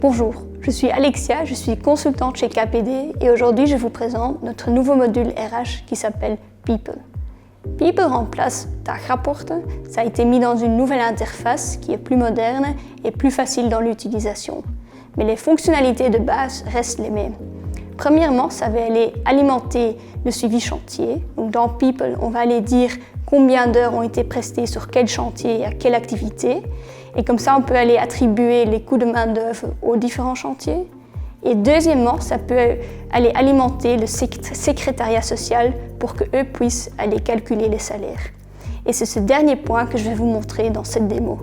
Bonjour, je suis Alexia, je suis consultante chez KPD et aujourd'hui je vous présente notre nouveau module RH qui s'appelle People. People remplace Tagrapporten, ça a été mis dans une nouvelle interface qui est plus moderne et plus facile dans l'utilisation. Mais les fonctionnalités de base restent les mêmes. Premièrement, ça va aller alimenter le suivi chantier. Donc dans People, on va aller dire combien d'heures ont été prestées sur quel chantier et à quelle activité. Et comme ça, on peut aller attribuer les coûts de main-d'œuvre aux différents chantiers. Et deuxièmement, ça peut aller alimenter le secrétariat social pour qu'eux puissent aller calculer les salaires. Et c'est ce dernier point que je vais vous montrer dans cette démo.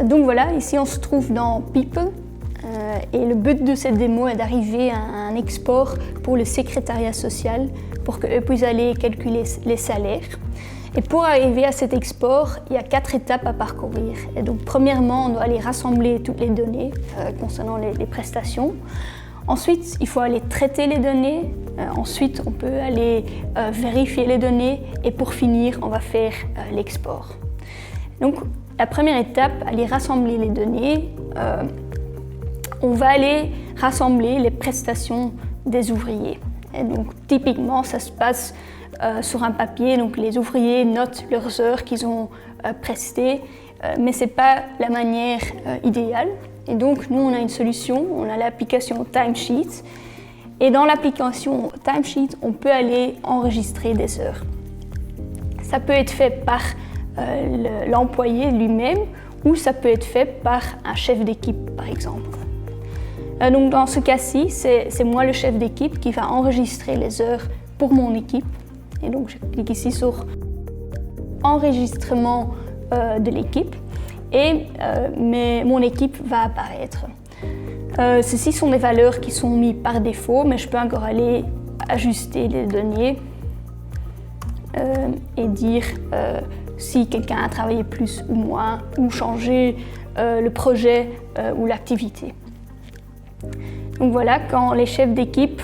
Donc voilà, ici on se trouve dans People. Et le but de cette démo est d'arriver à un export pour le secrétariat social pour qu'eux puissent aller calculer les salaires. Et pour arriver à cet export, il y a 4 étapes à parcourir. Et donc, premièrement, on doit aller rassembler toutes les données concernant les prestations. Ensuite, il faut aller traiter les données. Ensuite, on peut aller vérifier les données. Et pour finir, on va faire l'export. Donc, la première étape, aller rassembler les données. On va aller rassembler les prestations des ouvriers. Et donc, typiquement, ça se passe sur un papier, donc les ouvriers notent leurs heures qu'ils ont prestées, mais ce n'est pas la manière idéale. Et donc nous, on a une solution, on a l'application Timesheet. Et dans l'application Timesheet, on peut aller enregistrer des heures. Ça peut être fait par l'employé lui-même ou ça peut être fait par un chef d'équipe, par exemple. Donc dans ce cas-ci, c'est moi le chef d'équipe qui va enregistrer les heures pour mon équipe. Et donc je clique ici sur enregistrement de l'équipe et mon équipe va apparaître. Ceci sont des valeurs qui sont mises par défaut, mais je peux encore aller ajuster les données et dire si quelqu'un a travaillé plus ou moins, ou changer le projet ou l'activité. Donc voilà, quand les chefs d'équipe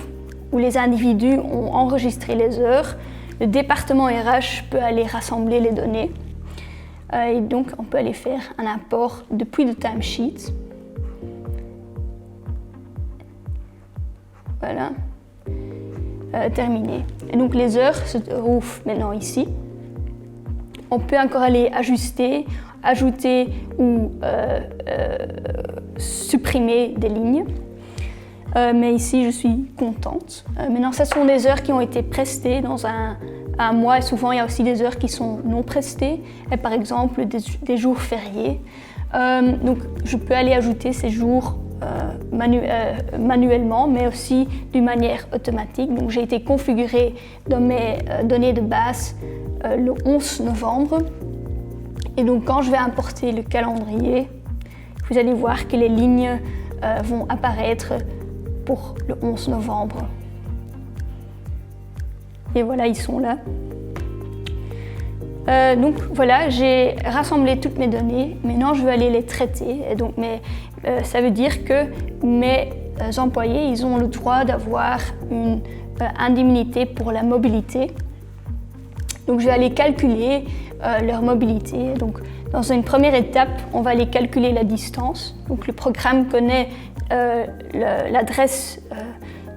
ou les individus ont enregistré les heures, le département RH peut aller rassembler les données. Et donc, on peut aller faire un import depuis le timesheet. Voilà. Terminé. Et donc, les heures se trouvent maintenant ici. On peut encore aller ajuster, ajouter ou supprimer des lignes. Mais ici, je suis contente. Maintenant, ce sont des heures qui ont été prestées dans un mois et souvent, il y a aussi des heures qui sont non prestées, et par exemple des jours fériés. Donc, je peux aller ajouter ces jours manuellement, mais aussi d'une manière automatique. Donc, j'ai été configurée dans mes données de base le 11 novembre. Et donc, quand je vais importer le calendrier, vous allez voir que les lignes vont apparaître pour le 11 novembre. Et voilà, ils sont là. Donc voilà, j'ai rassemblé toutes mes données. Maintenant, je vais aller les traiter. Et donc, ça veut dire que mes employés, ils ont le droit d'avoir une indemnité pour la mobilité. Donc, je vais aller calculer leur mobilité. Donc, dans une première étape, on va aller calculer la distance. Donc, le programme connaît l'adresse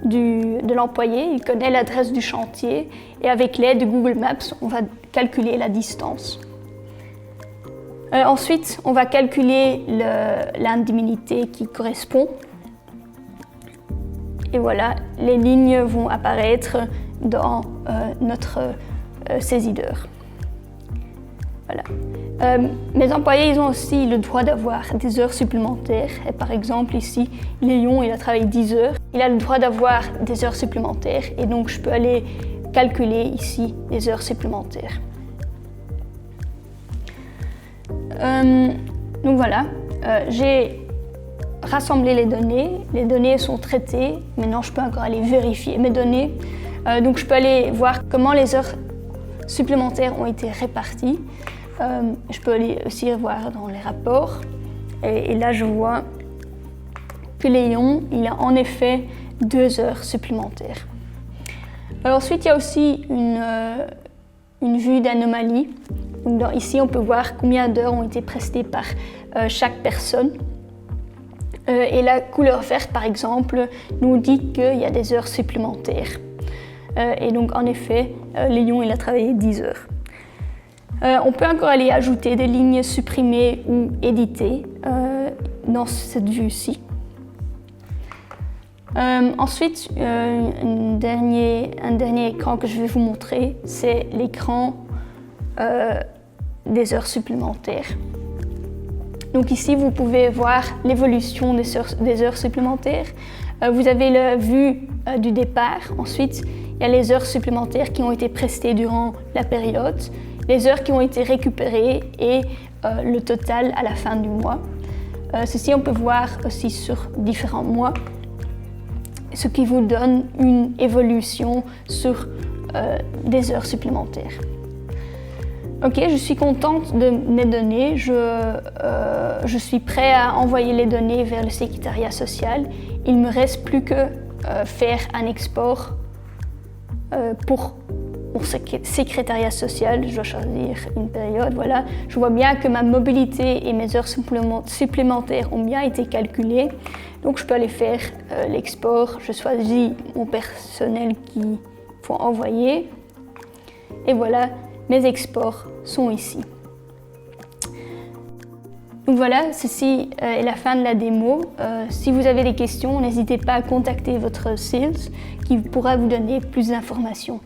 de l'employé, il connaît l'adresse du chantier et avec l'aide de Google Maps, on va calculer la distance. Ensuite, on va calculer l'indemnité qui correspond. Et voilà, les lignes vont apparaître dans notre saisie d'heures. Voilà. Mes employés, ils ont aussi le droit d'avoir des heures supplémentaires. Et par exemple, ici, Léon, il a travaillé 10 heures. Il a le droit d'avoir des heures supplémentaires. Et donc, je peux aller calculer ici les heures supplémentaires. Donc voilà, j'ai rassemblé les données. Les données sont traitées. Maintenant, je peux encore aller vérifier mes données. Donc, je peux aller voir comment les heures supplémentaires ont été réparties. Je peux aller aussi voir dans les rapports. Et là, je vois que Léon, il a en effet 2 heures supplémentaires. Ensuite, il y a aussi une vue d'anomalie. Ici, on peut voir combien d'heures ont été prestées par chaque personne. Et la couleur verte, par exemple, nous dit qu'il y a des heures supplémentaires. Et donc, en effet, Léon, il a travaillé 10 heures. On peut encore aller ajouter des lignes supprimées ou éditées dans cette vue-ci. Ensuite, un dernier écran que je vais vous montrer, c'est l'écran des heures supplémentaires. Donc ici, vous pouvez voir l'évolution des heures supplémentaires. Vous avez la vue du départ. Ensuite, il y a les heures supplémentaires qui ont été prestées durant la période, les heures qui ont été récupérées et le total à la fin du mois. Ceci, on peut voir aussi sur différents mois, ce qui vous donne une évolution sur des heures supplémentaires. Ok, je suis contente de mes données. Je suis prêt à envoyer les données vers le secrétariat social. Il ne me reste plus que faire un export pour mon secrétariat social. Je dois choisir une période. Voilà. Je vois bien que ma mobilité et mes heures supplémentaires ont bien été calculées. Donc je peux aller faire l'export. Je choisis mon personnel qu'il faut envoyer. Et voilà. Mes exports sont ici. Donc voilà, ceci est la fin de la démo. Si vous avez des questions, n'hésitez pas à contacter votre sales qui pourra vous donner plus d'informations.